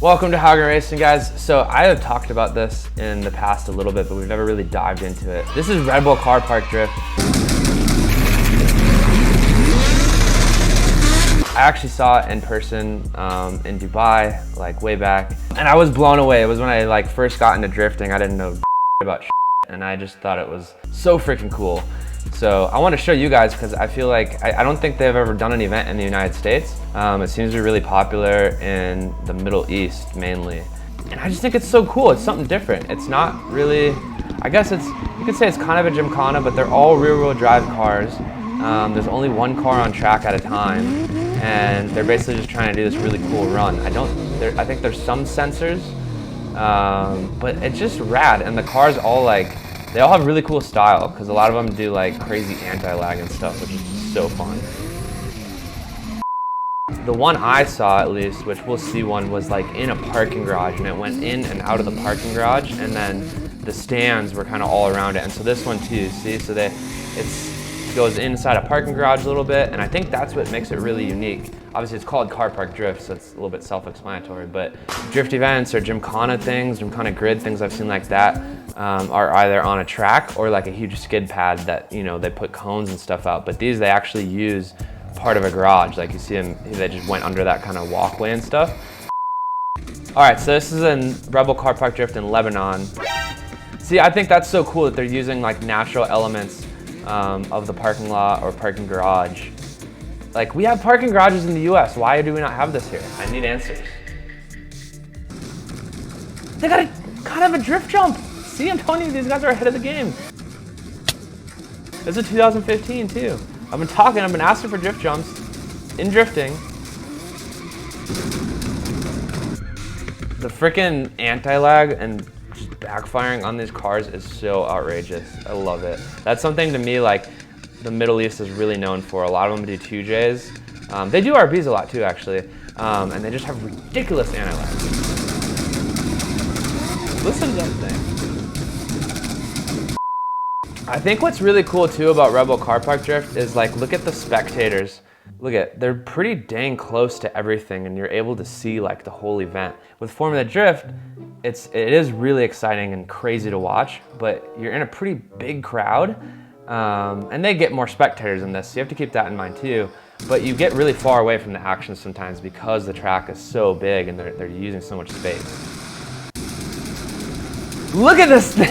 Welcome to Haugen Racing, guys. So I have talked about this in the past a little bit, but we've never really dived into it. This is Redbull car park drift. I actually saw it in person in Dubai, like way back, and I was blown away. It was when I like first got into drifting. I didn't know about and I just thought it was so freaking cool. So I want to show you guys because I feel like I don't think they've ever done an event in the United States. It seems to be really popular in the Middle East mainly. And I just think it's so cool. It's something different. It's not really, I guess you could say it's kind of a gymkhana, but they're all rear-wheel drive cars. There's only one car on track at a time, and they're basically just trying to do this really cool run. I think there's some sensors, but it's just rad. And the cars all they all have really cool style because a lot of them do like crazy anti-lag and stuff, which is just so fun. The one I saw, at least, which we'll see one, was like in a parking garage, and it went in and out of the parking garage, and then the stands were kind of all around it. And so this one too, see, so it goes inside a parking garage a little bit, and I think that's what makes it really unique. Obviously it's called car park drift, so it's a little bit self-explanatory, but drift events or gymkhana things, gymkhana grid, things I've seen like that are either on a track or like a huge skid pad that, you know, they put cones and stuff out. But these, they actually use part of a garage. Like you see them, they just went under that kind of walkway and stuff. All right, so this is in Redbull car park drift in Lebanon. See, I think that's so cool that they're using like natural elements of the parking lot or parking garage. Like, we have parking garages in the US. Why do we not have this here? I need answers. They got kind of a drift jump. See, I'm telling you, these guys are ahead of the game. This is 2015 too. I've been asking for drift jumps in drifting. The freaking anti-lag and just backfiring on these cars is so outrageous. I love it. That's something to me like the Middle East is really known for. A lot of them do 2Js. They do RBs a lot too, actually. And they just have ridiculous anti-lag. Listen to that thing. I think what's really cool too about Redbull car park drift is like, look at the spectators. They're pretty dang close to everything, and you're able to see like the whole event. With Formula Drift, it is really exciting and crazy to watch, but you're in a pretty big crowd. And they get more spectators in this, so you have to keep that in mind too. But you get really far away from the action sometimes because the track is so big and they're using so much space. Look at this thing!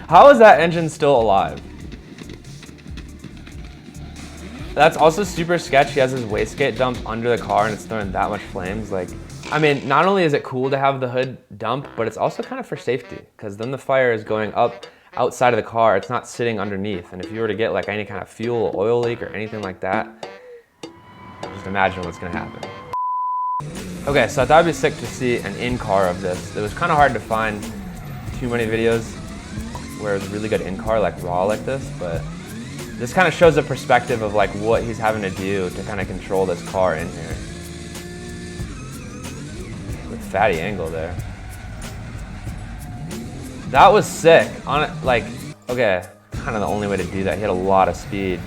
How is that engine still alive? That's also super sketchy. He has his wastegate dump under the car and it's throwing that much flames. Like, I mean, not only is it cool to have the hood dump, but it's also kind of for safety, because then the fire is going up outside of the car. It's not sitting underneath. And if you were to get like any kind of fuel or oil leak or anything like that, just imagine what's gonna happen. Okay, so I thought it'd be sick to see an in-car of this. It was kind of hard to find too many videos where it's really good in-car, like raw like this, but this kind of shows a perspective of like what he's having to do to kind of control this car in here. Fatty angle there. That was sick. On it, like, okay, kind of the only way to do that. He had a lot of speed.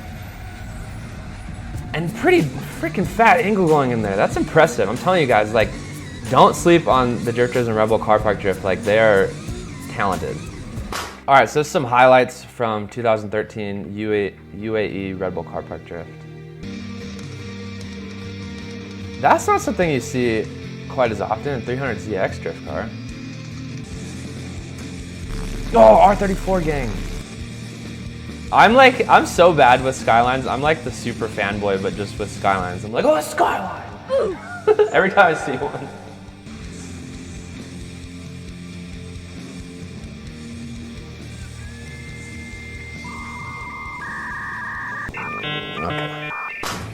And pretty freaking fat angle going in there. That's impressive. I'm telling you guys, like, don't sleep on the drifters in Redbull car park drift. Like, they are talented. All right, so some highlights from 2013 U.A.E. Redbull car park drift. That's not something you see quite as often in 300ZX drift car. Oh, R34 gang. I'm so bad with Skylines. I'm like the super fanboy, but just with Skylines. I'm like, oh, a Skyline! Every time I see one.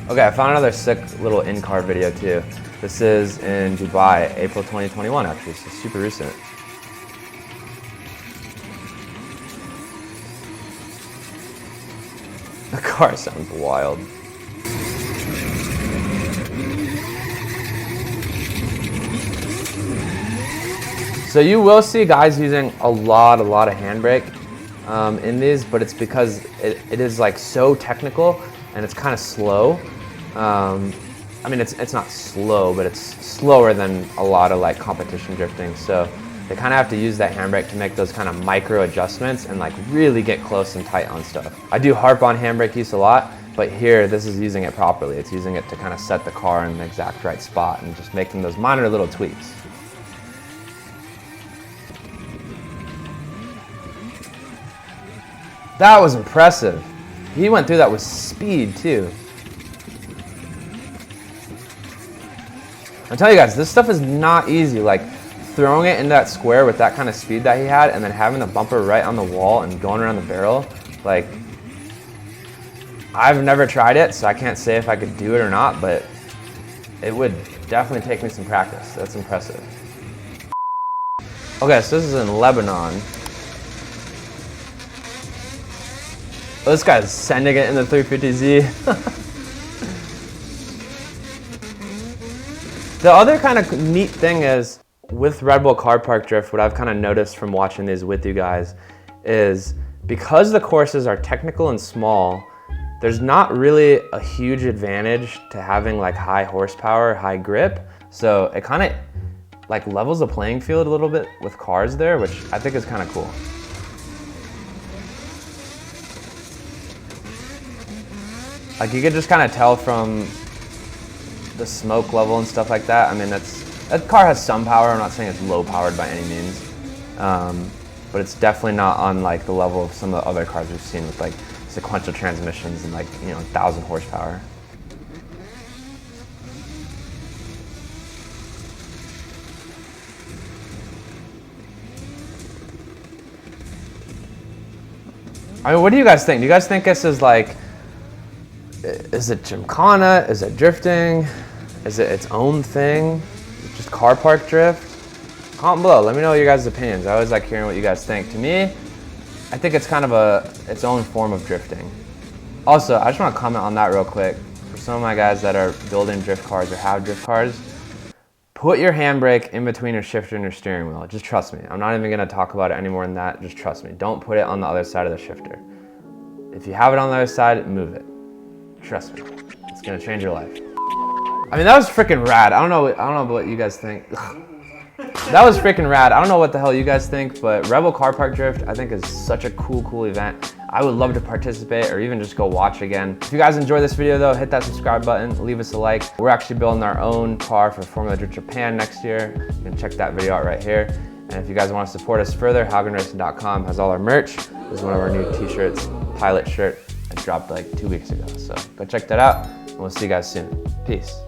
Okay, I found another sick little in-car video too. This is in Dubai, April 2021 actually, so super recent. The car sounds wild. So you will see guys using a lot of handbrake in these, but it's because it is like so technical and it's kind of slow. I mean, it's not slow, but it's slower than a lot of like competition drifting. So they kind of have to use that handbrake to make those kind of micro adjustments and like really get close and tight on stuff. I do harp on handbrake use a lot, but here this is using it properly. It's using it to kind of set the car in the exact right spot and just making those minor little tweaks. That was impressive. He went through that with speed too. I'm telling you guys, this stuff is not easy. Like throwing it in that square with that kind of speed that he had and then having the bumper right on the wall and going around the barrel. Like, I've never tried it, so I can't say if I could do it or not, but it would definitely take me some practice. That's impressive. Okay, so this is in Lebanon. Oh, this guy's sending it in the 350Z. The other kind of neat thing is, with Red Bull car park drift, what I've kind of noticed from watching these with you guys is because the courses are technical and small, there's not really a huge advantage to having like high horsepower, high grip. So it kind of like levels the playing field a little bit with cars there, which I think is kind of cool. Like you could just kind of tell from the smoke level and stuff like that. I mean, that car has some power. I'm not saying it's low powered by any means, but it's definitely not on like the level of some of the other cars we've seen with like sequential transmissions and like, you know, 1,000 horsepower. I mean, what do you guys think? Do you guys think this is like, is it Gymkhana? Is it drifting? Is it its own thing? Just car park drift? Comment below, let me know your guys' opinions. I always like hearing what you guys think. To me, I think it's kind of its own form of drifting. Also, I just want to comment on that real quick. For some of my guys that are building drift cars or have drift cars, put your handbrake in between your shifter and your steering wheel. Just trust me. I'm not even going to talk about it any more than that. Just trust me. Don't put it on the other side of the shifter. If you have it on the other side, move it. Trust me. It's going to change your life. I mean, that was freaking rad. I don't know what you guys think. That was freaking rad. I don't know what the hell you guys think, but Red Bull Car Park Drift, I think is such a cool event. I would love to participate or even just go watch again. If you guys enjoyed this video though, hit that subscribe button, leave us a like. We're actually building our own car for Formula Drift Japan next year. You can check that video out right here. And if you guys want to support us further, HaugenRacing.com has all our merch. This is one of our new t-shirts, pilot shirt. It dropped like 2 weeks ago. So go check that out and we'll see you guys soon. Peace.